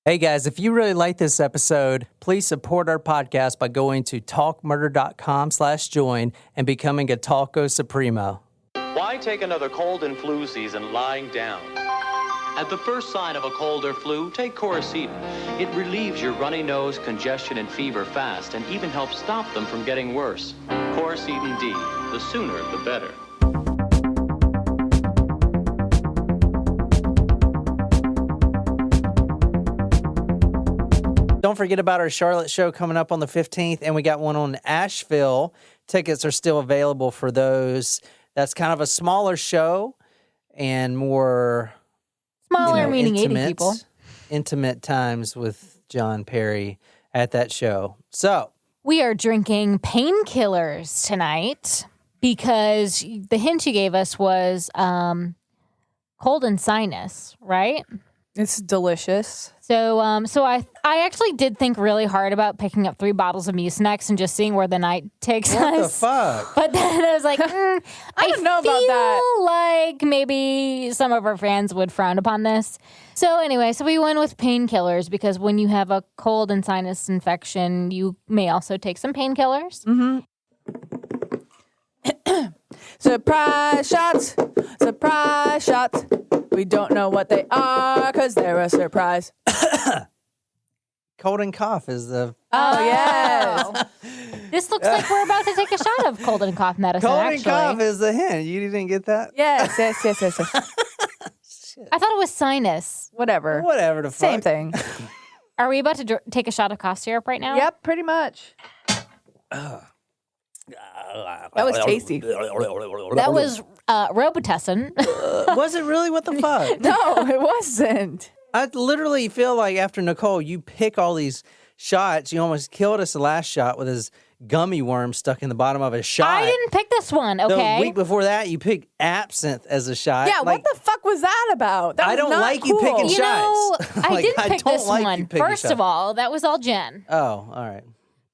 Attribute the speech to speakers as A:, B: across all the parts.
A: Hey guys, if you really like this episode, please support our podcast by going to talkmurder.com/join and becoming a Talco Supremo.
B: Why take another cold and flu season lying down? At the first sign of a cold or flu, take Coricidin. It relieves your runny nose, congestion, and fever fast, and even helps stop them from getting worse. Coricidin D. The sooner, the better.
A: Don't forget about our Charlotte show coming up on the 15th, and we got one on Asheville. Tickets are still available for those. That's kind of a smaller show and more
C: smaller, meaning 80 people.
A: Intimate times with John Perry at that show. So
C: we are drinking painkillers tonight because the hint you gave us was cold and sinus, right?
D: It's delicious.
C: So I actually did think really hard about picking up 3 bottles of Mucinex and just seeing where the night takes us.
A: What the fuck?
C: But then I was like, I
D: don't know about that.
C: Like maybe some of our fans would frown upon this. So anyway, so we went with painkillers because when you have a cold and sinus infection, you may also take some painkillers.
D: Mm-hmm. Surprise shots. Surprise shots. We don't know what they are because they're a surprise.
A: Cold and cough is the...
D: Oh, yes.
C: This looks like we're about to take a shot of cold and cough medicine,
A: Cold
C: actually.
A: and cough is the hint. You didn't get that?
D: Yes.
C: I thought it was sinus.
D: Whatever
A: the fuck.
D: Same thing.
C: Are we about to take a shot of cough syrup right now?
D: Yep, pretty much. That was tasty.
C: That was Robitussin.
A: Was it really? What the fuck?
D: No, it wasn't.
A: I literally feel like after Nicole, you pick all these shots. You almost killed us the last shot with his gummy worm stuck in the bottom of his shot.
C: I didn't pick this one, okay?
A: The week before that, you picked absinthe as a shot.
D: Yeah,
A: like,
D: what the fuck was that about? That
A: I
D: was
A: don't
D: not
A: like
D: cool.
A: you picking
C: You know,
A: shots.
C: I didn't pick
A: don't
C: this
A: like you
C: one.
A: picking
C: First
A: shots.
C: of all, that was all Jen.
A: Oh, all right.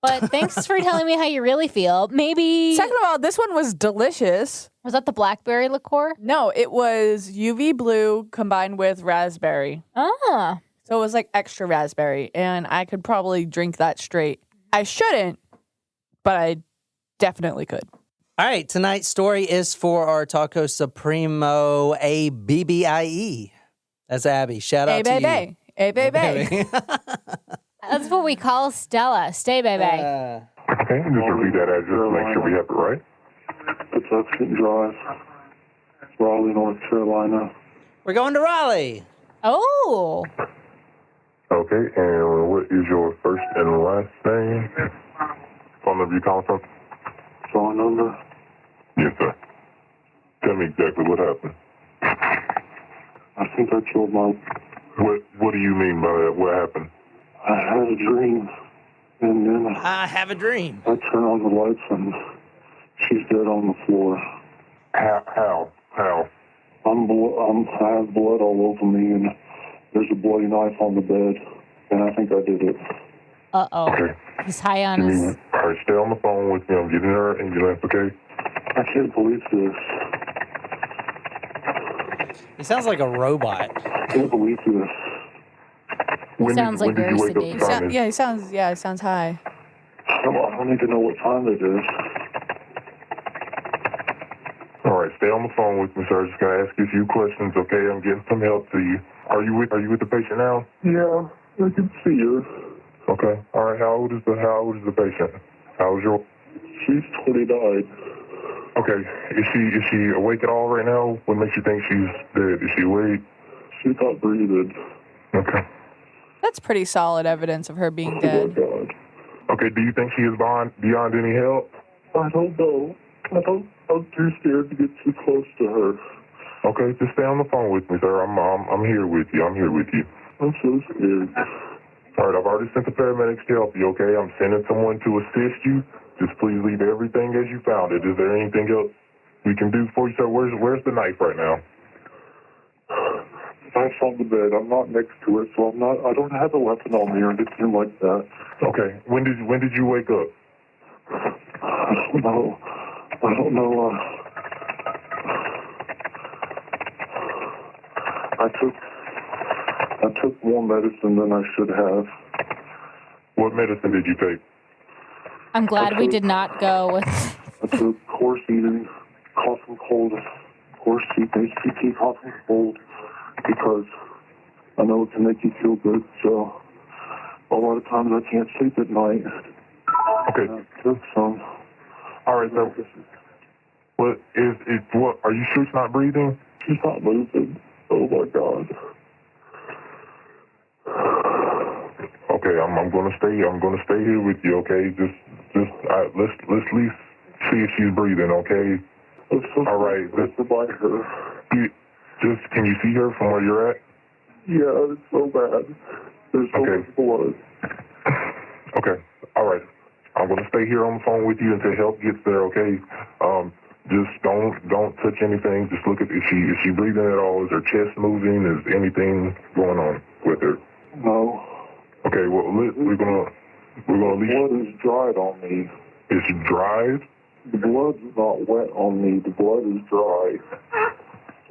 C: But thanks for telling me how you really feel. Maybe...
D: Second of all, this one was delicious.
C: Was that the blackberry liqueur?
D: No, it was UV blue combined with raspberry.
C: Ah.
D: So it was like extra raspberry, and I could probably drink that straight. I shouldn't, but I definitely could.
A: All right, tonight's story is for our Taco Supremo ABBIE. That's Abby. Shout out to you.
D: Hey, baby.
C: That's what we call Stella. Stay, baby.
E: Okay, just repeat that address to make sure we have it right.
F: Patuxent Drive, Raleigh, North Carolina.
A: We're going to Raleigh.
C: Oh.
E: Okay, and what is your first and last name? Phone number you calling from?
F: Phone number?
E: Yes, sir. Tell me exactly what happened.
F: I think I killed my...
E: What do you mean by that? What happened?
F: I had a dream, and then
A: I have a dream.
F: I turn on the lights, and she's dead on the floor.
E: How?
F: I have blood all over me, and there's a bloody knife on the bed, and I think I did it.
C: Uh-oh.
E: Okay.
C: He's high on his...
E: All right, stay on the phone with me. I'm getting her ambulance, okay?
F: I can't believe this.
A: He sounds like a robot.
F: I can't believe this.
C: Sounds like very sedated.
D: He sounds high.
F: I don't need to know what time it is.
E: All right, stay on the phone with me, sir. Just gonna ask you a few questions, okay? I'm getting some help to you. Are you with the patient now?
F: Yeah, I can see her.
E: Okay. All right. How old is the patient? How's your?
F: She's 29.
E: Okay. Is she awake at all right now? What makes you think she's dead? Is she awake?
F: She's not breathing.
E: Okay.
D: That's pretty solid evidence of her being
F: Oh,
D: dead.
F: my God.
E: Okay. Do you think she is beyond any help?
F: I don't know. I'm too scared to get too close to her.
E: Okay. Just stay on the phone with me, sir. I'm here with you. I'm here with you.
F: I'm so scared.
E: All right. I've already sent the paramedics to help you. Okay. I'm sending someone to assist you. Just please leave everything as you found it. Is there anything else we can do for you, sir? Where's the knife right now?
F: Knife's on the bed. I'm not next to it, so I don't have a weapon on me or anything like that.
E: Okay. When did you wake up?
F: I don't know. I I took more medicine than I should have.
E: What medicine did you take?
C: I'm glad we did not go with.
F: I took Corsetin, cough and cold, Corsetin, HPT, cough and cold, because I know it can make you feel good. So a lot of times I can't sleep at night.
E: Okay.
F: I took some.
E: All right, so what is it? What are you sure it's not breathing?
F: She's not moving. Oh my God.
E: Okay, I'm gonna stay. I'm gonna stay here with you. Okay, let's at least see if she's breathing. Okay.
F: I'm so
E: All right.
F: supposed to buy her.
E: Can you see her from where you're at?
F: Yeah, it's so bad. There's so
E: Okay.
F: much blood.
E: Okay. All right. I'm gonna stay here on the phone with you until help gets there. Okay. Just don't touch anything. Just look at is she breathing at all? Is her chest moving? Is anything going on with her?
F: No.
E: Okay. Well, we're gonna
F: The
E: at least.
F: blood is dried on me.
E: It's dried.
F: The blood's not wet on me. The blood is dry.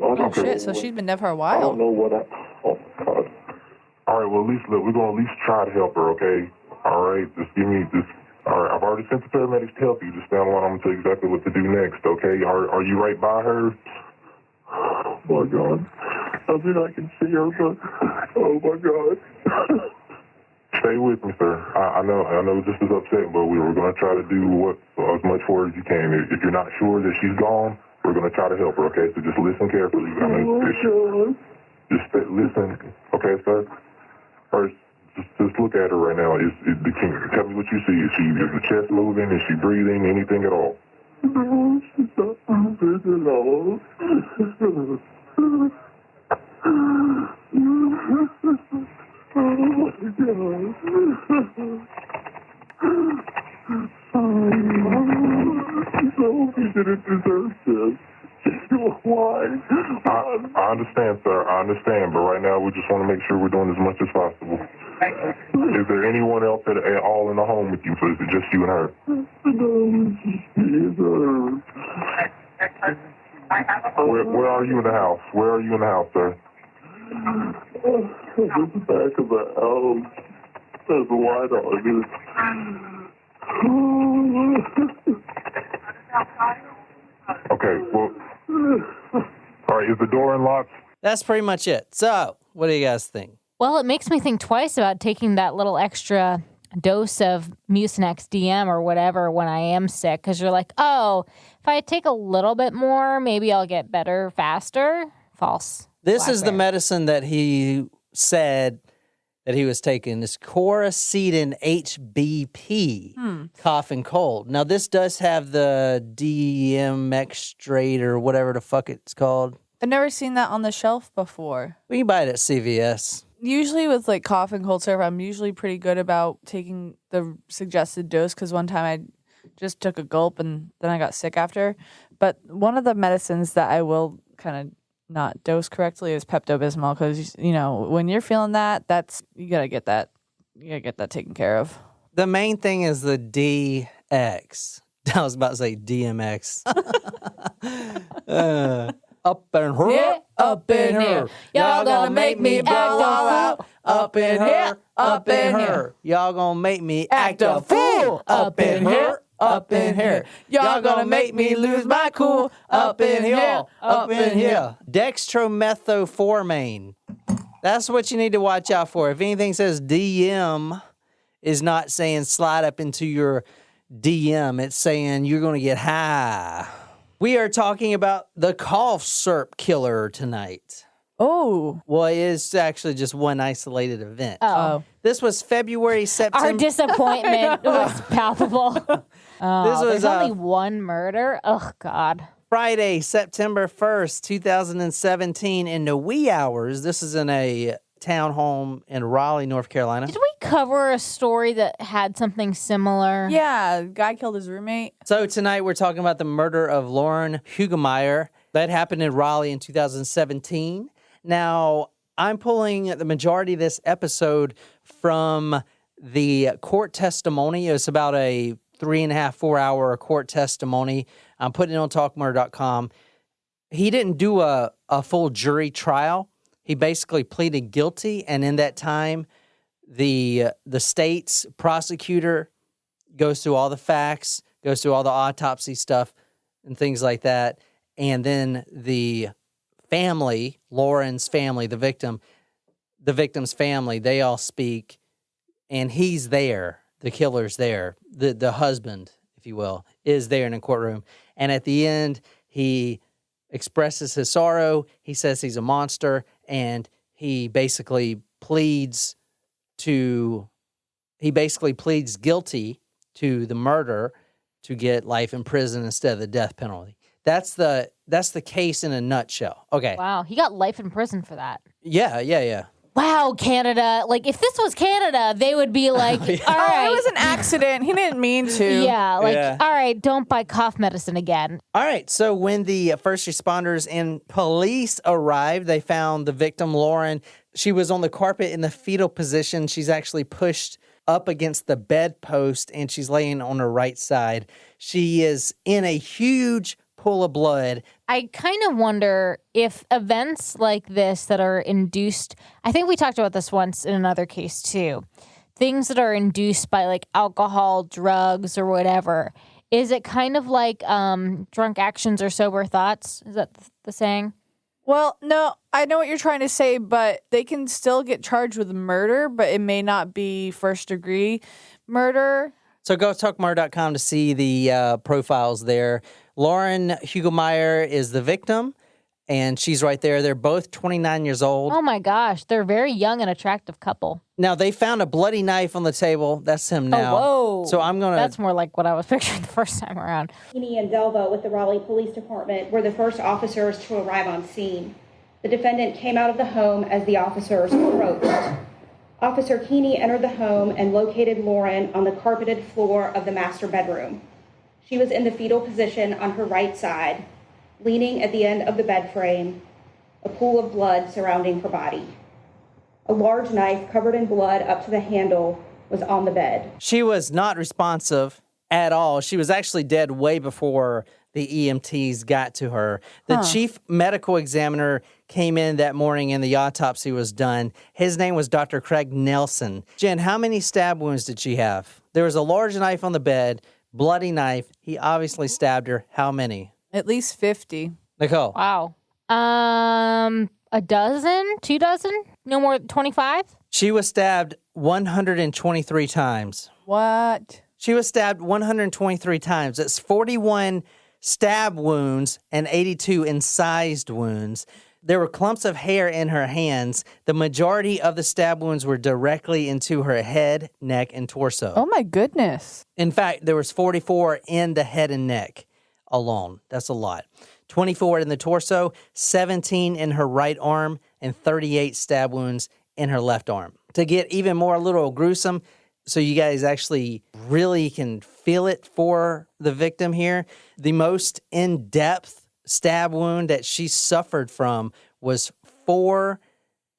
D: Oh,
E: Okay.
D: shit. So she's been dead for a
F: I don't
D: while.
F: know what oh, God.
E: All right. Well, we're gonna at least try to help her. Okay. All right. Just give me this. All right. I've already sent the paramedics to help you. Just stand alone. I'm gonna tell you exactly what to do next. Okay. Are you right by her?
F: Oh, my God. I mean, I can see her, but oh, my God.
E: Stay with me, sir. I know this is upsetting, but we're going to try to do as much for her as you can. If you're not sure that she's gone, we're going to try to help her, okay? So just listen carefully. Listen, okay, sir? First, just look at her right now. Tell me what you see. Is the chest moving? Is she breathing? Anything at all?
F: No, she's not moving at all. Oh, my God. No, he didn't deserve this. Why?
E: I understand, sir. I understand, but right now we just want to make sure we're doing as much as possible. Is there anyone else at all in the home with you, or is it just you and her?
F: No, it's her.
E: Where are you in the house? Where are you in the house, sir?
F: At the back of the house. There's a light on it.
E: Okay, well, all right, is the door unlocked?
A: That's pretty much it. So, what do you guys think?
C: Well, it makes me think twice about taking that little extra dose of Mucinex DM or whatever when I am sick, because you're like, oh, if I take a little bit more, maybe I'll get better faster. False.
A: This is the
C: Blackberry.
A: medicine that he said that he was taking. This Corsetin HBP, cough and cold. Now, this does have the DM extrate or whatever the fuck it's called.
D: I've never seen that on the shelf before.
A: We can buy it at CVS.
D: Usually with like cough and cold syrup, I'm usually pretty good about taking the suggested dose because one time I just took a gulp and then I got sick after. But one of the medicines that I will kind of not dose correctly is Pepto-Bismol because, you know, when you're feeling that, you got to get that. You got to get that taken care of.
A: The main thing is the DX. I was about to say DMX. Up in here,
C: Yeah,
A: up in here. Y'all gonna make me act all out. Up in here, up in here. Y'all gonna make me act a fool. Up in here, up in here. Y'all gonna make me lose my cool. Up in here, up in here. Dextromethamphetamine. That's what you need to watch out for. If anything says DM is not saying slide up into your DM, it's saying you're gonna get high. We are talking about the cough syrup killer tonight.
D: Oh.
A: Well, it's actually just one isolated event.
C: Oh.
A: This was February,
C: Our
A: September.
C: disappointment was palpable.
A: This was
C: There's only one murder. Oh, God.
A: Friday, September 1st, 2017, in the wee hours. This is in a townhome in Raleigh, North Carolina.
C: Did we cover a story that had something similar?
D: Yeah, guy killed his roommate.
A: So tonight we're talking about the murder of Lauren Hugemeyer. That happened in Raleigh in 2017. Now, I'm pulling the majority of this episode from the court testimony. It's about a 3.5, 4 hour court testimony. I'm putting it on talkmurder.com. He didn't do a full jury trial, He basically pleaded guilty, and in that time, the state's prosecutor goes through all the facts, goes through all the autopsy stuff and things like that, and then the family, Lauren's family, the victim's family, they all speak, and he's there, the killer's there, the husband, if you will, is there in a courtroom, and at the end, he expresses his sorrow, he says he's a monster, and he basically pleads guilty to the murder to get life in prison instead of the death penalty. That's the case in a nutshell. Okay.
C: Wow, he got life in prison for that.
A: Yeah.
C: Wow, Canada. Like, if this was Canada, they would be like, all right.
D: It was an accident. He didn't mean to.
C: Yeah, all right, don't buy cough medicine again.
A: All right, so when the first responders and police arrived, they found the victim, Lauren. She was on the carpet in the fetal position. She's actually pushed up against the bedpost, and she's laying on her right side. She is in a huge pool of blood.
C: I kind of wonder if events like this that are induced, I think we talked about this once in another case too, things that are induced by like alcohol, drugs, or whatever, is it kind of like drunk actions or sober thoughts? Is that the saying?
D: Well, no, I know what you're trying to say, but they can still get charged with murder, but it may not be first-degree murder.
A: So go to talkmurder.com to see the profiles there. Lauren Hugelmeyer is the victim, and she's right there. They're both 29 years old.
C: Oh, my gosh. They're a very young and attractive couple.
A: Now, they found a bloody knife on the table. That's him now.
C: Oh, whoa.
A: So I'm going to...
C: That's more like what I was picturing the first time around.
G: Keeney and Delva with the Raleigh Police Department were the first officers to arrive on scene. The defendant came out of the home as the officers approached. Officer Keeney entered the home and located Lauren on the carpeted floor of the master bedroom. She was in the fetal position on her right side, leaning at the end of the bed frame, a pool of blood surrounding her body. A large knife covered in blood up to the handle was on the bed.
A: She was not responsive at all. She was actually dead way before the EMTs got to her. The chief medical examiner came in that morning and the autopsy was done. His name was Dr. Craig Nelson. Jen, how many stab wounds did she have? There was a large knife on the bed, bloody knife. He obviously stabbed her. How many?
D: At least 50.
A: Nicole.
C: Wow. A dozen? 2 dozen? No more than 25?
A: She was stabbed 123 times.
D: What?
A: She was stabbed 123 times. That's 41 stab wounds and 82 incised wounds. There were clumps of hair in her hands. The majority of the stab wounds were directly into her head, neck, and torso.
D: Oh, my goodness.
A: In fact, there was 44 in the head and neck alone. That's a lot. 24 in the torso, 17 in her right arm, and 38 stab wounds in her left arm. To get even more a little gruesome, so you guys actually really can feel it for the victim here, the most in-depth stab wound that she suffered from was 4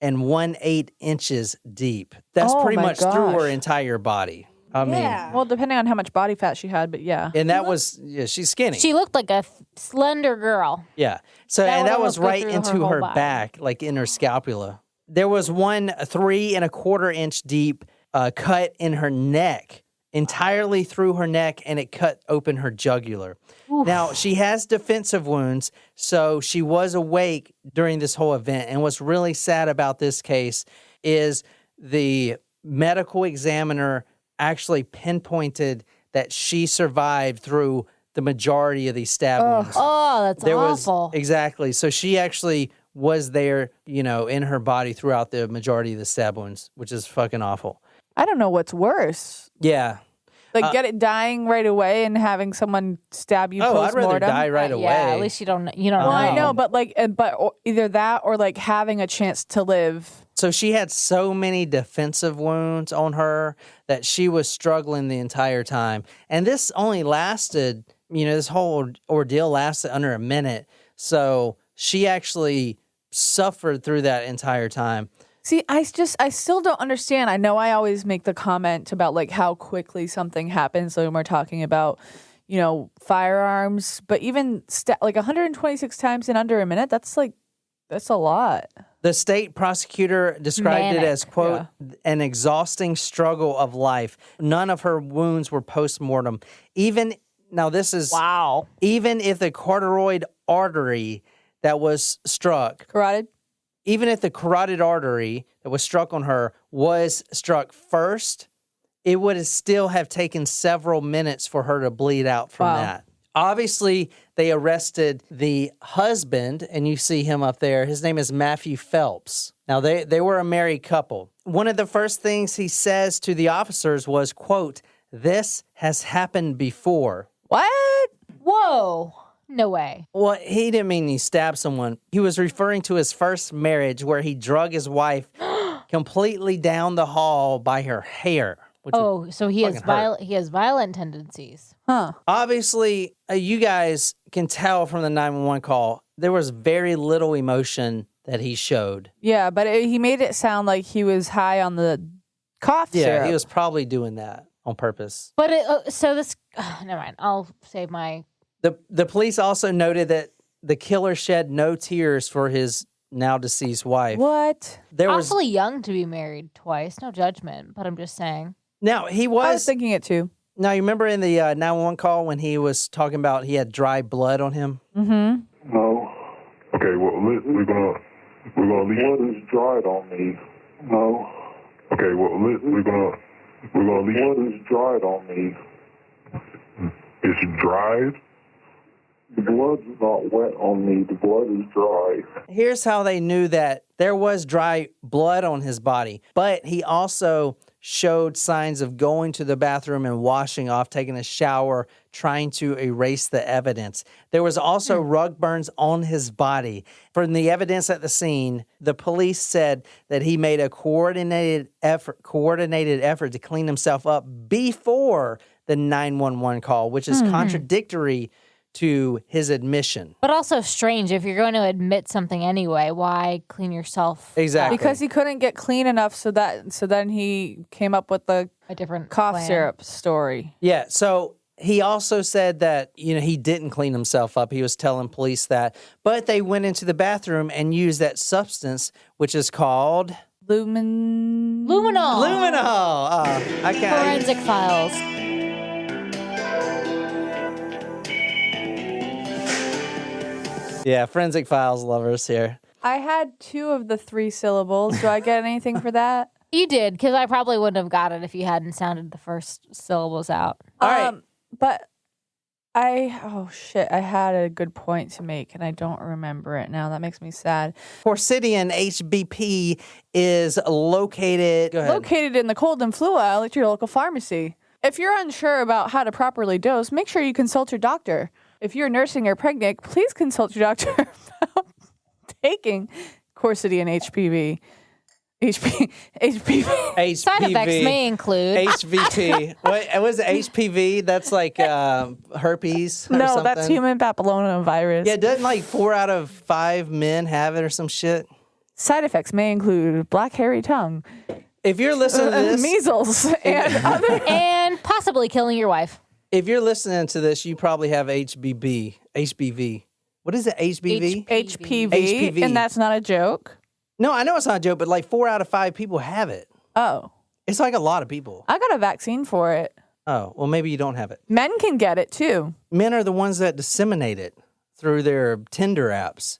A: 1/8 inches deep. That's
D: Oh
A: pretty
D: my
A: much through her
D: gosh.
A: entire body. I mean,
D: Well, depending on how much body fat she had, but yeah.
A: and that was, she's skinny.
C: She looked like a slender girl.
A: Yeah. So,
C: That
A: and
C: would
A: that was
C: almost go
A: right
C: through
A: into
C: her whole
A: her
C: body.
A: back, like in her scapula. There was one 3 1/4 inch deep cut in her neck, entirely through her neck, and it cut open her jugular. Now, she has defensive wounds, so she was awake during this whole event. And what's really sad about this case is the medical examiner actually pinpointed that she survived through the majority of these stab wounds.
C: Oh, that's awful.
A: Exactly. So she actually was there, in her body throughout the majority of the stab wounds, which is fucking awful.
D: I don't know what's worse.
A: Yeah.
D: Like, get it dying right away and having someone stab you
A: Oh, I'd
D: post-mortem.
A: rather die right away.
C: Yeah, at least you don't know.
D: Well, I know, but either that or like having a chance to live.
A: So she had so many defensive wounds on her that she was struggling the entire time. And this only lasted, this whole ordeal lasted under a minute. So she actually suffered through that entire time.
D: See, I still don't understand. I know I always make the comment about like how quickly something happens when we're talking about, firearms, but even like 126 times in under a minute, that's a lot.
A: The state prosecutor described it as, quote, an exhausting struggle of life. None of her wounds were post-mortem. Even if the carotid artery that was struck, even if the carotid artery that was struck on her was struck first, it would still have taken several minutes for her to bleed out from that. Obviously, they arrested the husband, and you see him up there. His name is Matthew Phelps. Now, they were a married couple. One of the first things he says to the officers was, quote, "This has happened before."
D: What?
C: Whoa. No way.
A: Well, he didn't mean he stabbed someone. He was referring to his first marriage where he drug his wife completely down the hall by her hair.
C: So he has violent tendencies.
D: Huh.
A: Obviously, you guys can tell from the 911 call, there was very little emotion that he showed.
D: Yeah, but he made it sound like he was high on the cough syrup.
A: Yeah, he was probably doing that on purpose.
C: But never mind. I'll save my...
A: The police also noted that the killer shed no tears for his now deceased wife.
D: What?
C: Awfully young to be married twice. No judgment, but I'm just saying.
A: Now,
D: I was thinking it too.
A: Now, you remember in the 911 call when he was talking about he had dry blood on him?
D: Mm-hmm.
E: No. Okay, well, we're gonna leave.
F: Blood is dried on me. No.
E: Okay, well, we're gonna leave.
F: Blood is dried on me.
E: It's dried?
F: The blood's not wet on me. The blood is dry.
A: Here's how they knew that there was dry blood on his body, but he also showed signs of going to the bathroom and washing off, taking a shower, trying to erase the evidence. There was also rug burns on his body. From the evidence at the scene, the police said that he made a coordinated effort to clean himself up before the 911 call, which is contradictory to his admission.
C: But also strange, if you're going to admit something anyway, why clean yourself?
A: Exactly.
D: Because he couldn't get clean enough, so then he came up with a
C: different
D: cough
C: plan.
D: syrup story.
A: Yeah, so he also said that, he didn't clean himself up. He was telling police that. But they went into the bathroom and used that substance, which is called...
C: Luminol.
A: Luminol. I can't...
C: Forensic Files.
A: Yeah, Forensic Files lovers here.
D: I had 2 of the 3 syllables. Do I get anything for that?
C: You did, because I probably wouldn't have got it if you hadn't sounded the first syllables out.
A: All right.
D: But I had a good point to make, and I don't remember it now. That makes me sad.
A: Porcidian HBP is located... Go ahead.
D: Located in the cold and flu aisle at your local pharmacy. If you're unsure about how to properly dose, make sure you consult your doctor. If you're nursing or pregnant, please consult your doctor about taking Quercetin HPV. HPV.
C: Side effects may include
A: HVP. What was it? HPV? That's like herpes or
D: No,
A: something?
D: that's human papillomavirus.
A: Yeah, doesn't 4 out of 5 men have it or some shit?
D: Side effects may include black hairy tongue,
A: If you're listening to this...
D: measles, and other...
C: and possibly killing your wife.
A: If you're listening to this, you probably have HBV. What is it, HBV?
D: HPV, and that's not a joke.
A: No, I know it's not a joke, but 4 out of 5 people have it.
D: Oh.
A: It's a lot of people.
D: I got a vaccine for it.
A: Oh, well, maybe you don't have it.
D: Men can get it, too.
A: Men are the ones that disseminate it through their Tinder apps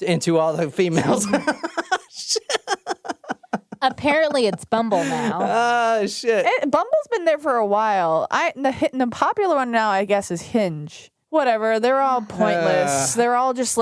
A: into all the females.
C: Apparently, it's Bumble now.
A: Oh, shit.
D: Bumble's been there for a while. The popular one now, I guess, is Hinge. Whatever. They're all pointless. They're all just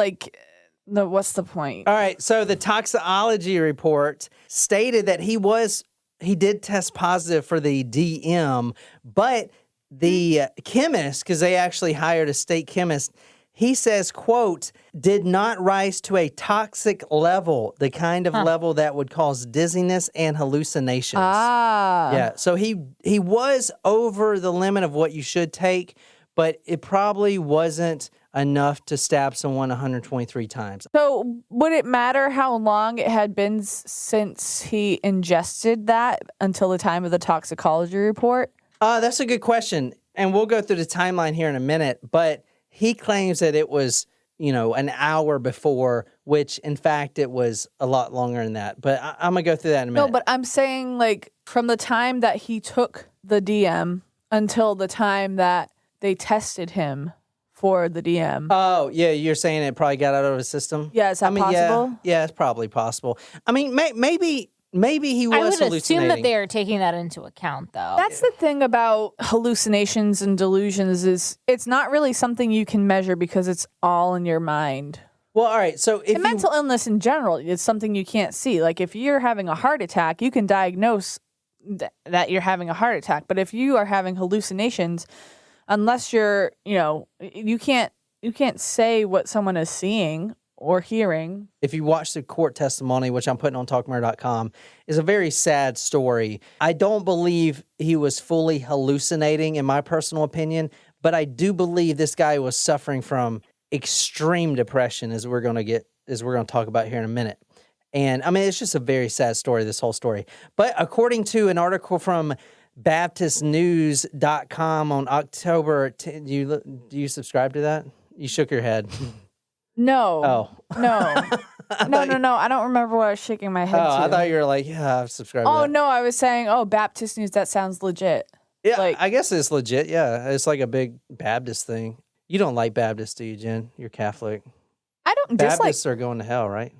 D: what's the point?
A: All right. So the toxicology report stated that he did test positive for the DM, but the chemist, because they actually hired a state chemist, he says, quote, did not rise to a toxic level, the kind of level that would cause dizziness and hallucinations. Yeah. So he was over the limit of what you should take, but it probably wasn't enough to stab someone 123 times.
D: So would it matter how long it had been since he ingested that until the time of the toxicology report?
A: That's a good question. And we'll go through the timeline here in a minute, but he claims that it was an hour before, which in fact it was a lot longer than that. But I'm going to go through that in a minute.
D: No, but I'm saying like from the time that he took the DM until the time that they tested him for the DM.
A: Oh, yeah, you're saying it probably got out of his system?
D: Yeah, is that possible?
A: Yeah, it's probably possible. I mean, maybe he was
C: I would
A: hallucinating.
C: assume that they are taking that into account, though.
D: That's the thing about hallucinations and delusions is it's not really something you can measure because it's all in your mind.
A: Well, all right, so if
D: And mental illness in general is something you can't see. Like if you're having a heart attack, you can diagnose that you're having a heart attack. But if you are having hallucinations, unless you're, you can't say what someone is seeing or hearing.
A: If you watch the court testimony, which I'm putting on talkmurder.com, is a very sad story. I don't believe he was fully hallucinating, in my personal opinion, but I do believe this guy was suffering from extreme depression, as we're going to talk about here in a minute. And I mean, it's just a very sad story, this whole story. But according to an article from BaptistNews.com on October 10, do you subscribe to that? You shook your head.
D: No.
A: Oh.
D: No. No. I don't remember what I was shaking my head to.
A: I thought you were like, yeah, I've subscribed to that.
D: Oh, no, I was saying, Baptist News, that sounds legit.
A: Yeah,
D: like,
A: I guess it's legit, yeah. It's like a big Baptist thing. You don't like Baptists, do you, Jen? You're Catholic.
D: I don't dislike...
A: Baptists are going to hell, right?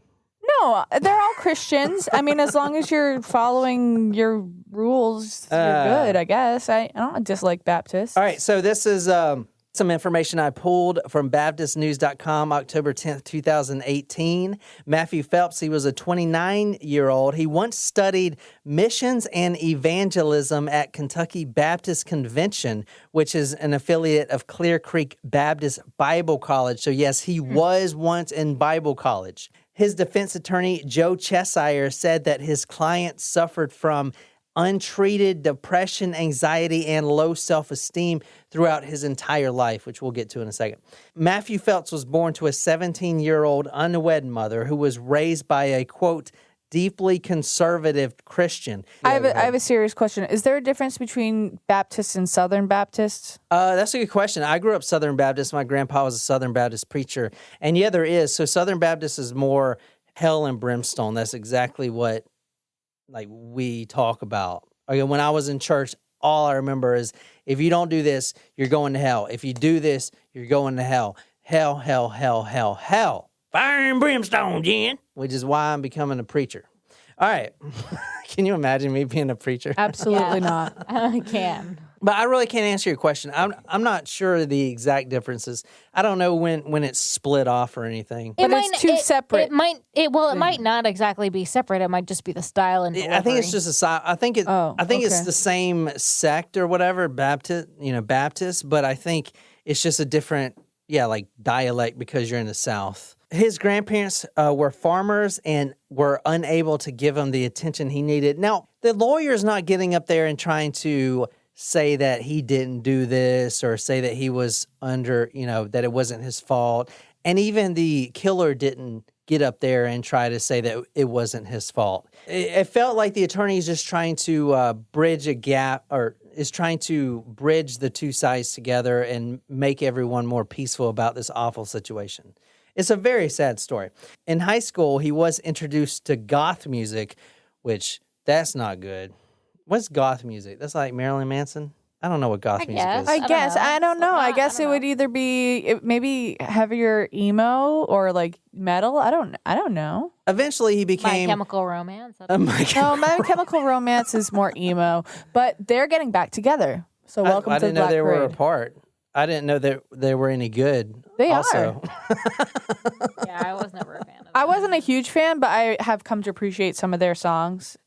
D: No, they're all Christians. I mean, as long as you're following your rules, you're good, I guess. I don't dislike Baptists.
A: All right, so this is some information I pulled from BaptistNews.com, October 10th, 2018. Matthew Phelps, he was a 29-year-old. He once studied missions and evangelism at Kentucky Baptist Convention, which is an affiliate of Clear Creek Baptist Bible College. So yes, he was once in Bible college. His defense attorney, Joe Cheshire, said that his client suffered from untreated depression, anxiety, and low self-esteem throughout his entire life, which we'll get to in a second. Matthew Phelps was born to a 17-year-old unwed mother who was raised by a, quote, deeply conservative Christian.
D: I have a serious question. Is there a difference between Baptists and Southern Baptists?
A: That's a good question. I grew up Southern Baptist. My grandpa was a Southern Baptist preacher. And yeah, there is. So Southern Baptist is more hell and brimstone. That's exactly what we talk about. Okay, when I was in church, all I remember is if you don't do this, you're going to hell. If you do this, you're going to hell. Hell, hell, hell, hell, hell. Fire and brimstone, Jen. Which is why I'm becoming a preacher. All right. Can you imagine me being a preacher?
D: Absolutely not.
C: I can.
A: But I really can't answer your question. I'm not sure the exact differences. I don't know when it's split off or anything.
D: But it's two separate.
C: It might not exactly be separate. It might just be the style and delivery.
A: I think it's just I think it's the same sect or whatever, Baptist, but I think it's just a different dialect because you're in the South. His grandparents were farmers and were unable to give him the attention he needed. Now, the lawyer's not getting up there and trying to say that he didn't do this or say that he was that it wasn't his fault. And even the killer didn't get up there and try to say that it wasn't his fault. It felt like the attorney is just trying to bridge a gap or is trying to bridge the two sides together and make everyone more peaceful about this awful situation. It's a very sad story. In high school, he was introduced to goth music, which that's not good. What's goth music? That's like Marilyn Manson? I don't know what goth music is.
D: I don't know. I guess it would either be maybe heavier emo or like metal. I don't know.
A: Eventually, he became
C: My Chemical Romance.
D: No, My Chemical Romance is more emo, but they're getting back together. So welcome to the Black
A: I didn't know they
D: Parade.
A: were apart. I didn't know that they were any good.
D: They
A: also.
D: are.
C: Yeah, I was never a fan of them.
D: I wasn't a huge fan, but I have come to appreciate some of their songs.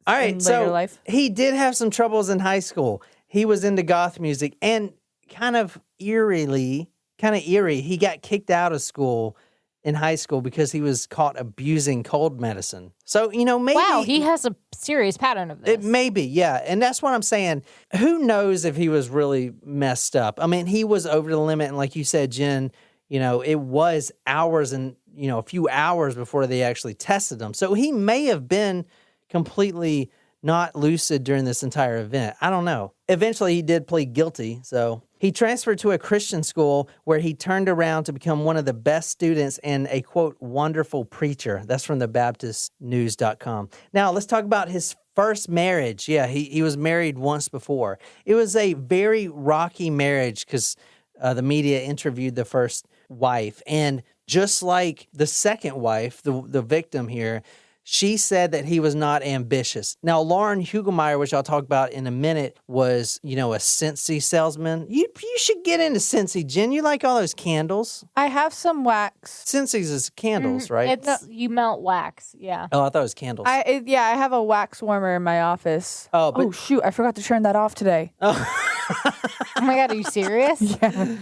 A: All right, so
D: life.
A: He did have some troubles in high school. He was into goth music and kind of eerie, he got kicked out of school in high school because he was caught abusing cold medicine. So, maybe...
C: Wow, he has a serious pattern of this.
A: It may be, yeah. And that's what I'm saying. Who knows if he was really messed up? I mean, he was over the limit. And like you said, Jen, it was hours and, a few hours before they actually tested him. So he may have been completely not lucid during this entire event. I don't know. Eventually, he did plead guilty, so he transferred to a Christian school where he turned around to become one of the best students and a, quote, wonderful preacher. That's from the BaptistNews.com. Now, let's talk about his first marriage. Yeah, he was married once before. It was a very rocky marriage because the media interviewed the first wife. And just like the second wife, the victim here, she said that he was not ambitious. Now, Lauren Hugelmeyer, which I'll talk about in a minute, was, a Scentsy salesman. You should get into Scentsy, Jen. You like all those candles.
D: I have some wax.
A: Scentsy's is candles, right?
C: You melt wax, yeah.
A: Oh, I thought it was candles.
D: I have a wax warmer in my office.
A: Oh,
D: shoot, I forgot to turn that off today.
C: Oh my God, are you serious?
D: Yeah.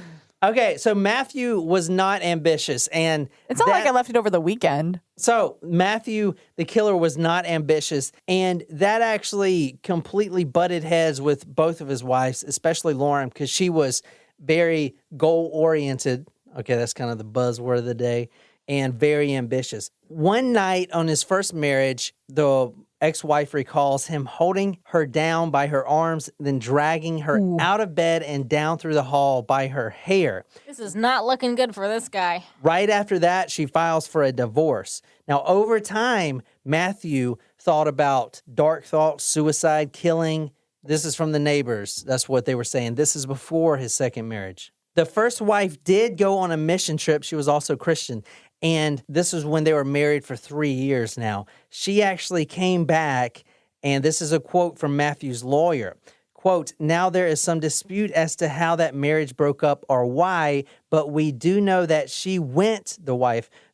A: Okay, so Matthew was not ambitious, and
D: It's not like I left it over the weekend.
A: So Matthew, the killer, was not ambitious, and that actually completely butted heads with both of his wives, especially Lauren, because she was very goal-oriented. Okay, that's kind of the buzzword of the day, and very ambitious. One night on his first marriage, the ex-wife recalls him holding her down by her arms, then dragging her out of bed and down through the hall by her hair.
C: This is not looking good for this guy.
A: Right after that, she files for a divorce. Now, over time, Matthew thought about dark thoughts, suicide, killing. This is from the neighbors. That's what they were saying. This is before his second marriage. The first wife did go on a mission trip. She was also Christian. And this is when they were married for 3 years now. She actually came back, and this is a quote from Matthew's lawyer. Quote, now there is some dispute as to how that marriage broke up or why, but we do know that she went,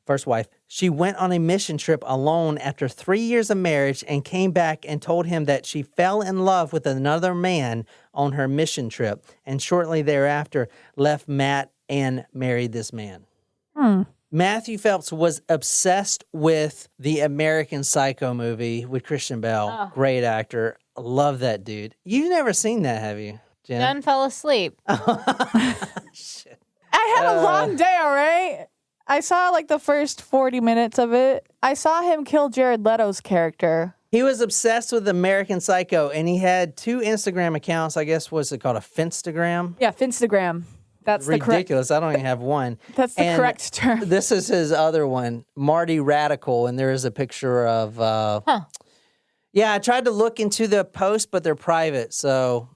A: first wife, she went on a mission trip alone after 3 years of marriage and came back and told him that she fell in love with another man on her mission trip, and shortly thereafter left Matt and married this man. Matthew Phelps was obsessed with the American Psycho movie with Christian Bale.
C: Oh.
A: Great actor. Love that dude. You've never seen that, have you, Jen?
C: Jen fell asleep.
A: Shit.
D: I had a long day, all right? I saw like the first 40 minutes of it. I saw him kill Jared Leto's character.
A: He was obsessed with American Psycho, and he had 2 Instagram accounts. I guess, what's it called, a Finstagram?
D: Yeah, Finstagram. That's
A: ridiculous. I don't even have one.
D: That's the correct term.
A: This is his other one, Marty Radical, and there is a picture of. Yeah, I tried to look into the post, but they're private. So,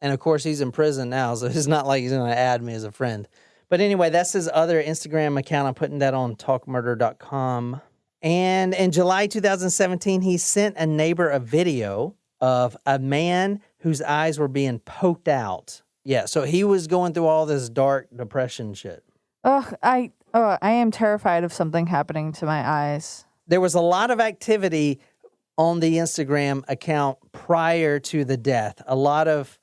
A: and of course, he's in prison now, so it's not like he's going to add me as a friend. But anyway, that's his other Instagram account. I'm putting that on talkmurder.com. And in July 2017, he sent a neighbor a video of a man whose eyes were being poked out. Yeah, so he was going through all this dark depression shit.
D: I am terrified of something happening to my eyes.
A: There was a lot of activity on the Instagram account prior to the death. A lot of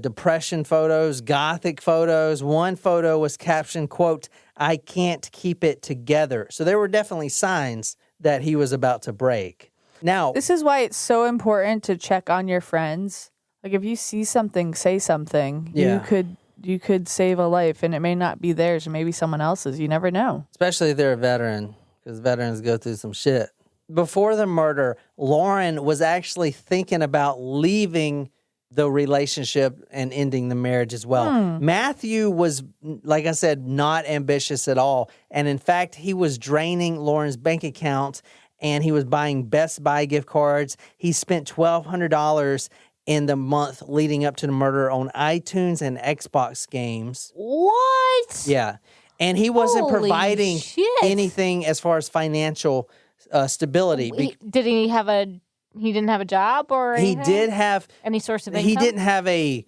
A: depression photos, gothic photos. One photo was captioned, quote, I can't keep it together. So there were definitely signs that he was about to break. Now,
D: this is why it's so important to check on your friends. Like if you see something, say something.
A: Yeah.
D: You could save a life, and it may not be theirs, or maybe someone else's. You never know.
A: Especially if they're a veteran, because veterans go through some shit. Before the murder, Lauren was actually thinking about leaving the relationship and ending the marriage as well. Matthew was, like I said, not ambitious at all. And in fact, he was draining Lauren's bank account, and he was buying Best Buy gift cards. He spent $1,200 in the month leading up to the murder on iTunes and Xbox games.
C: What?
A: Yeah. And he wasn't
C: Holy
A: providing
C: shit.
A: anything as far as financial stability.
C: He didn't have a job or
A: He
C: anything?
A: did have
C: Any source of income?
A: He didn't have a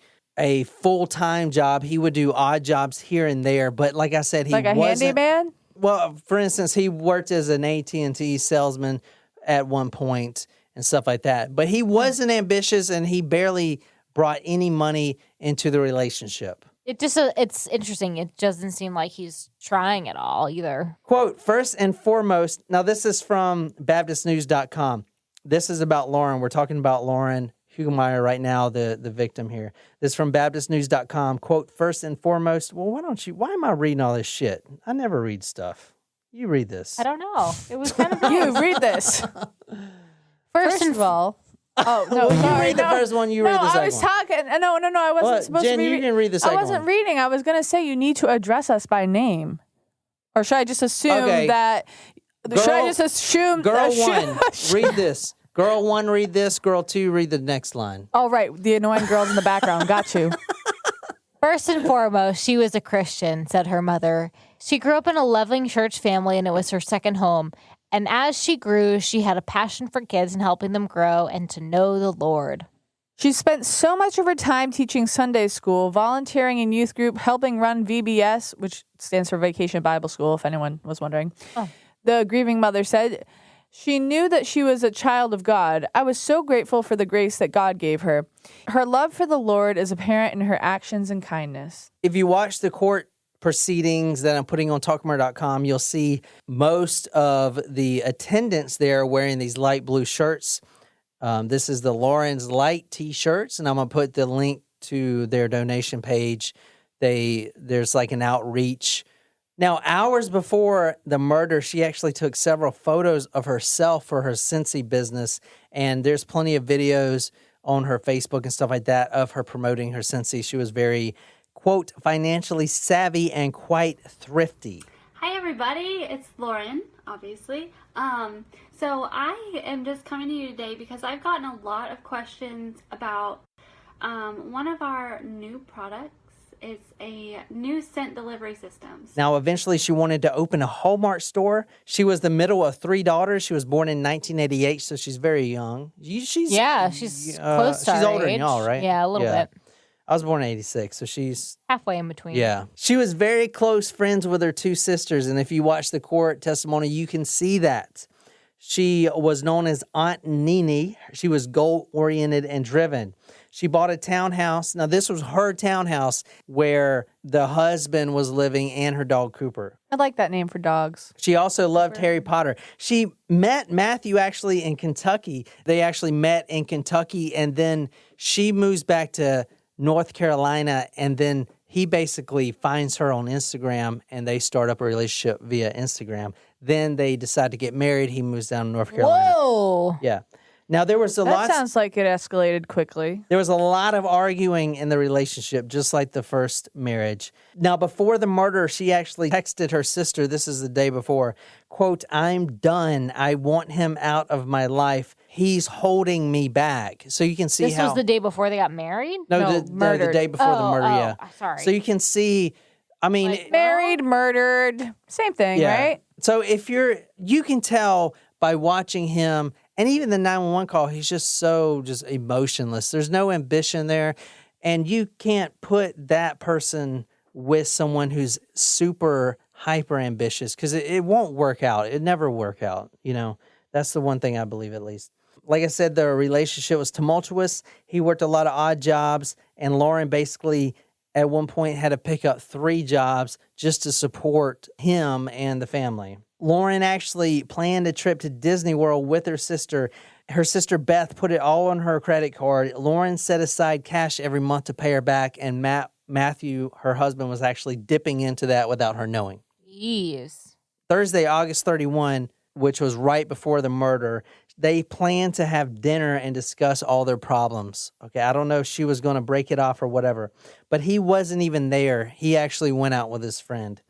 A: full-time job. He would do odd jobs here and there, but like I said, he
D: Like a
A: wasn't.
D: handyman?
A: Well, for instance, he worked as an AT&T salesman at one point and stuff like that. But he wasn't ambitious, and he barely brought any money into the relationship.
C: It's interesting. It doesn't seem like he's trying at all either.
A: Quote, first and foremost, now this is from BaptistNews.com. This is about Lauren. We're talking about Lauren Hugelmeyer right now, the victim here. This is from BaptistNews.com. Quote, first and foremost, well, why am I reading all this shit? I never read stuff. You read this.
C: I don't know. It was kind of
D: You read this.
C: First
D: First of all, oh no,
A: Well, you
D: sorry,
A: read the
D: no.
A: first one, you read the
D: No, I
A: second
D: was
A: one.
D: talking. No, I wasn't
A: Well,
D: supposed
A: Jen,
D: to be.
A: you can read the second
D: I wasn't
A: one.
D: reading. I was gonna say you need to address us by name, or should I just assume
A: Okay.
D: that? Should I just assume?
A: Girl
D: assume-
A: 1, read this. Girl 1, read this. Girl 2, read the next line.
D: Oh right, the annoying girls in the background. Got you.
C: First and foremost, she was a Christian, said her mother. She grew up in a loving church family, and it was her second home. And as she grew, she had a passion for kids and helping them grow and to know the Lord.
D: She spent so much of her time teaching Sunday school, volunteering in youth group, helping run VBS, which stands for Vacation Bible School, if anyone was wondering.
C: Oh.
D: The grieving mother said, she knew that she was a child of God. I was so grateful for the grace that God gave her. Her love for the Lord is apparent in her actions and kindness.
A: If you watch the court proceedings that I'm putting on talkmurder.com, you'll see most of the attendants there wearing these light blue shirts. This is the Lauren's Light t-shirts, and I'm going to put the link to their donation page. There's like an outreach. Now, hours before the murder, she actually took several photos of herself for her Scentsy business, and there's plenty of videos on her Facebook and stuff like that of her promoting her Scentsy. She was very, quote, financially savvy and quite thrifty.
H: Hi everybody, it's Lauren, obviously. So I am just coming to you today because I've gotten a lot of questions about one of our new products. It's a new scent delivery system.
A: Now, eventually, she wanted to open a Hallmark store. She was the middle of 3 daughters. She was born in 1988, so she's very young. She's
C: close to
A: she's
C: our
A: older
C: age.
A: than y'all, right?
C: Yeah, a little bit.
A: I was born in 86, so she's...
C: Halfway in between.
A: Yeah. She was very close friends with her 2 sisters, and if you watch the court testimony, you can see that. She was known as Aunt Nene. She was goal-oriented and driven. She bought a townhouse. Now, this was her townhouse where the husband was living and her dog, Cooper.
D: I like that name for dogs.
A: She also loved Harry Potter. She met Matthew actually in Kentucky. They actually met in Kentucky, and then she moves back to North Carolina, and then he basically finds her on Instagram, and they start up a relationship via Instagram. Then they decide to get married. He moves down to North Carolina.
C: Whoa.
A: Yeah. Now, there was
D: That sounds like it escalated quickly.
A: there was a lot of arguing in the relationship, just like the first marriage. Now, before the murder, she actually texted her sister, this is the day before, quote, "I'm done. I want him out of my life. He's holding me back." So you can see
C: This
A: how...
C: was the day before they got married?
A: No, the
D: murdered.
A: day before the murder, yeah.
C: Sorry.
A: So you can see, I mean...
C: Like,
D: Married, murdered, same thing, right?
A: So if you can tell by watching him, and even the 911 call, he's just emotionless. There's no ambition there. And you can't put that person with someone who's super hyper ambitious because it won't work out. It never work out. You know, that's the one thing I believe, at least. Like I said, the relationship was tumultuous. He worked a lot of odd jobs, and Lauren basically at one point had to pick up 3 jobs just to support him and the family. Lauren actually planned a trip to Disney World with her sister. Her sister Beth put it all on her credit card. Lauren set aside cash every month to pay her back, and Matthew, her husband, was actually dipping into that without her knowing.
C: Jeez.
A: Thursday, August 31, which was right before the murder, they planned to have dinner and discuss all their problems. Okay, I don't know if she was going to break it off or whatever, but he wasn't even there. He actually went out with his friend.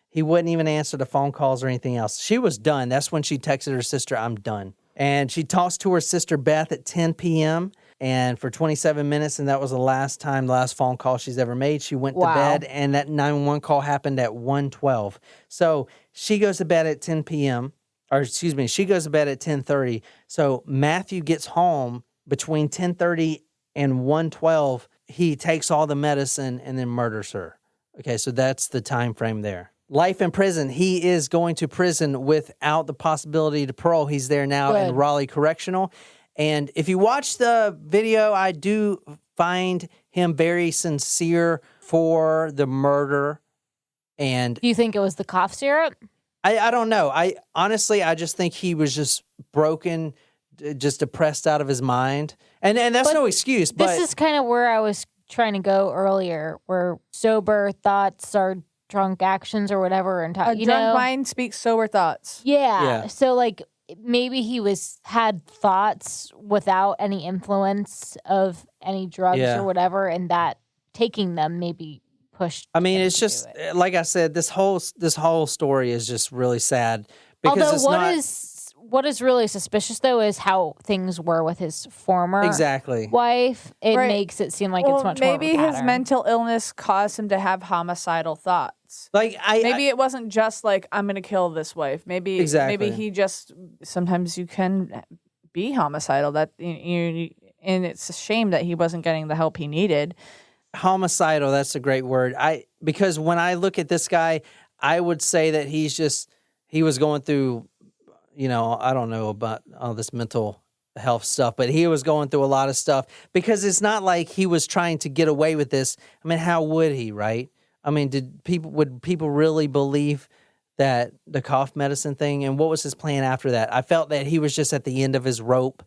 A: He wouldn't even answer the phone calls or anything else. She was done. That's when she texted her sister, "I'm done." And she talks to her sister Beth at 10 p.m. and for 27 minutes, and that was the last phone call she's ever made. She went to bed, and that 911 call happened at 1:12. So she goes to bed at 10 p.m., or excuse me, she goes to bed at 10:30. So Matthew gets home between 10:30 and 1:12. He takes all the medicine and then murders her. Okay, so that's the time frame there. Life in prison. He is going to prison without the possibility to parole. He's there now in Raleigh Correctional. And if you watch the video, I do find him very sincere for the murder. And
C: Do you think it was the cough syrup?
A: I don't know. I just think he was just broken, just depressed out of his mind. And that's no excuse. But
C: This is kind of where I was trying to go earlier, where sober thoughts are drunk actions or whatever. And
D: A drunk mind speaks sober thoughts.
C: Yeah. So, like, maybe he had thoughts without any influence of any drugs
A: Yeah.
C: or whatever, and that taking them maybe pushed.
A: I mean,
C: him
A: it's
C: to
A: just
C: do it.
A: like I said, this whole story is just really sad because
C: Although
A: it's
C: what is really suspicious though is how things were with his former
A: exactly.
C: wife. It
D: Right.
C: makes it seem like
D: Well,
C: it's much
D: maybe
C: more of a
D: his
C: pattern.
D: mental illness caused him to have homicidal thoughts.
A: Like
D: Maybe it wasn't just like I'm gonna kill this wife. Maybe
A: Exactly.
D: he just sometimes you can be homicidal. That and it's a shame that he wasn't getting the help he needed.
A: homicidal, that's a great word. Because when I look at this guy, I would say that he was going through, I don't know about all this mental health stuff, but he was going through a lot of stuff because it's not like he was trying to get away with this. I mean, how would he, right? I mean, would people really believe that the cough medicine thing, and what was his plan after that? I felt that he was just at the end of his rope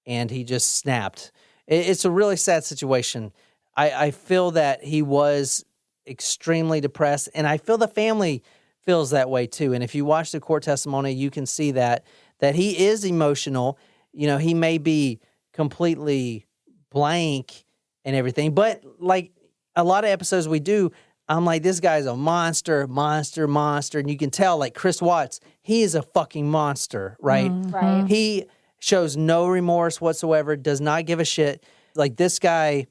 A: and he just snapped. It's a really sad situation. I feel that he was extremely depressed, and I feel the family feels that way too. And if you watch the court testimony, you can see that he is emotional. He may be completely blank and everything, but like a lot of episodes we do, I'm like, this guy's a monster, and you can tell, like Chris Watts, he is a fucking monster, right?
C: Right.
A: He shows no remorse whatsoever, does not give a shit. Like this guy,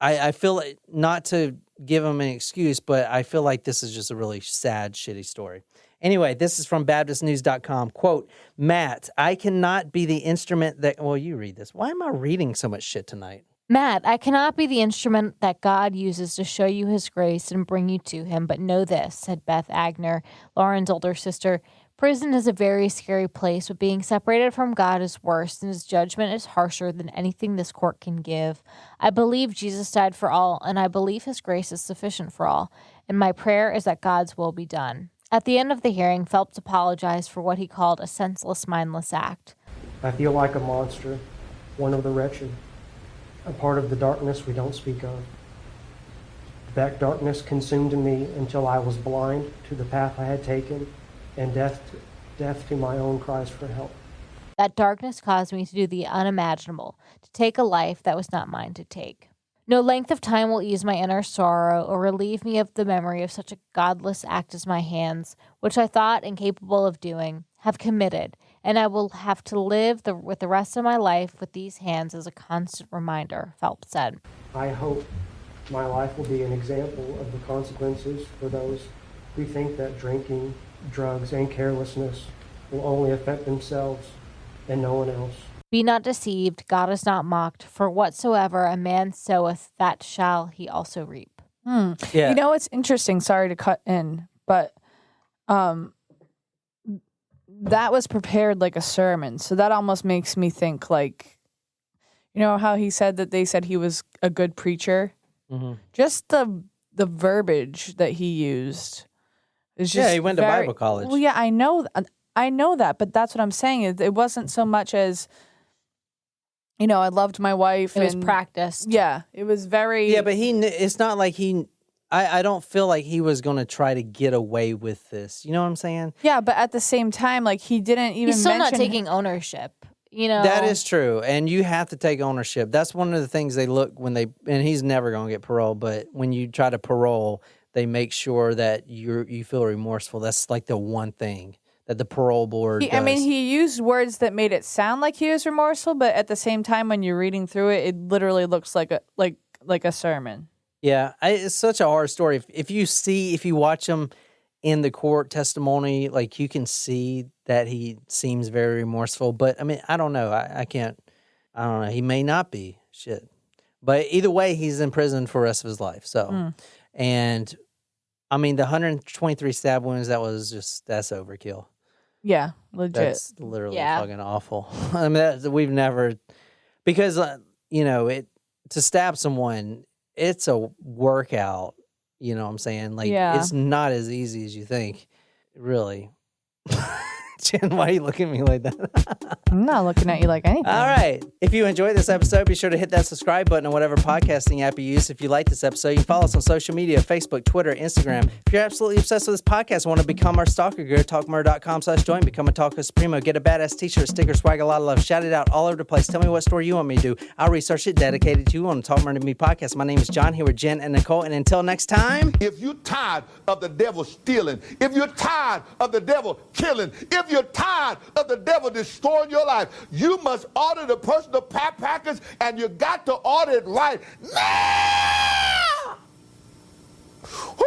A: I feel like, not to give him an excuse, but I feel like this is just a really sad, shitty story. Anyway, this is from BaptistNews.com. Quote, Matt, I cannot be the instrument that, well, you read this. Why am I reading so much shit tonight?
C: Matt, I cannot be the instrument that God uses to show you his grace and bring you to him, but know this, said Beth Agner, Lauren's older sister. Prison is a very scary place, but being separated from God is worse, and his judgment is harsher than anything this court can give. I believe Jesus died for all, and I believe his grace is sufficient for all, and my prayer is that God's will be done. At the end of the hearing, Phelps apologized for what he called a senseless, mindless act.
I: I feel like a monster, one of the wretched, a part of the darkness we don't speak of. That darkness consumed me until I was blind to the path I had taken, and deaf to my own cries for help.
C: That darkness caused me to do the unimaginable, to take a life that was not mine to take. No length of time will ease my inner sorrow or relieve me of the memory of such a godless act as my hands, which I thought incapable of doing, have committed, and I will have to live with the rest of my life with these hands as a constant reminder, Phelps said.
I: I hope my life will be an example of the consequences for those who think that drinking, drugs, and carelessness will only affect themselves and no one else.
C: Be not deceived, God is not mocked, for whatsoever a man soweth, that shall he also reap.
A: Yeah.
D: You know, it's interesting, sorry to cut in, but that was prepared like a sermon. So that almost makes me think like, how he said that they said he was a good preacher?
A: Mm-hmm.
D: Just the verbiage that he used is just
A: he went to Bible college.
D: Well, yeah, I know that, but that's what I'm saying. It wasn't so much as, I loved my wife.
C: It was
D: and
C: practiced.
D: Yeah, it was very.
A: Yeah, but it's not like I don't feel like he was going to try to get away with this. You know what I'm saying?
D: Yeah, but at the same time, like he didn't even.
C: He's still not
D: mention
C: taking ownership.
A: That is true, and you have to take ownership. That's one of the things they look and he's never going to get parole, but when you try to parole, they make sure that you feel remorseful. That's like the one thing that the parole board does.
D: I mean, he used words that made it sound like he was remorseful, but at the same time, when you're reading through it, it literally looks like a sermon.
A: Yeah, it's such a hard story. If you watch him in the court testimony, like you can see that he seems very remorseful. But I mean, I don't know. I don't know. He may not be. Shit. But either way, he's in prison for the rest of his life. So, and I mean, the 123 stab wounds, that's overkill.
D: Yeah, legit.
A: That's literally fucking awful. I mean, we've never, because, to stab someone, it's a workout. You know what I'm saying? Like, it's not as easy as you think, really. Jen, why are you looking at me like that?
D: I'm not looking at you like anything.
A: All right. If you enjoyed this episode, be sure to hit that subscribe button on whatever podcasting app you use. If you like this episode, you can follow us on social media, Facebook, Twitter, Instagram. If you're absolutely obsessed with this podcast and want to become our stalker, go to talkmurder.com/join, become a Talker Supremo, get a badass t-shirt, sticker, swag, a lot of love, shout it out all over the place. Tell me what story you want me to do. I'll research it, dedicated to you on the Talk Murder to Me podcast. My name is John, here with Jen and Nicole, and until next time.
J: If you're tired of the devil stealing, if you're tired of the devil killing, if you're tired of the devil destroying your life, you must order the personal package, and you got to order it right now. Woo!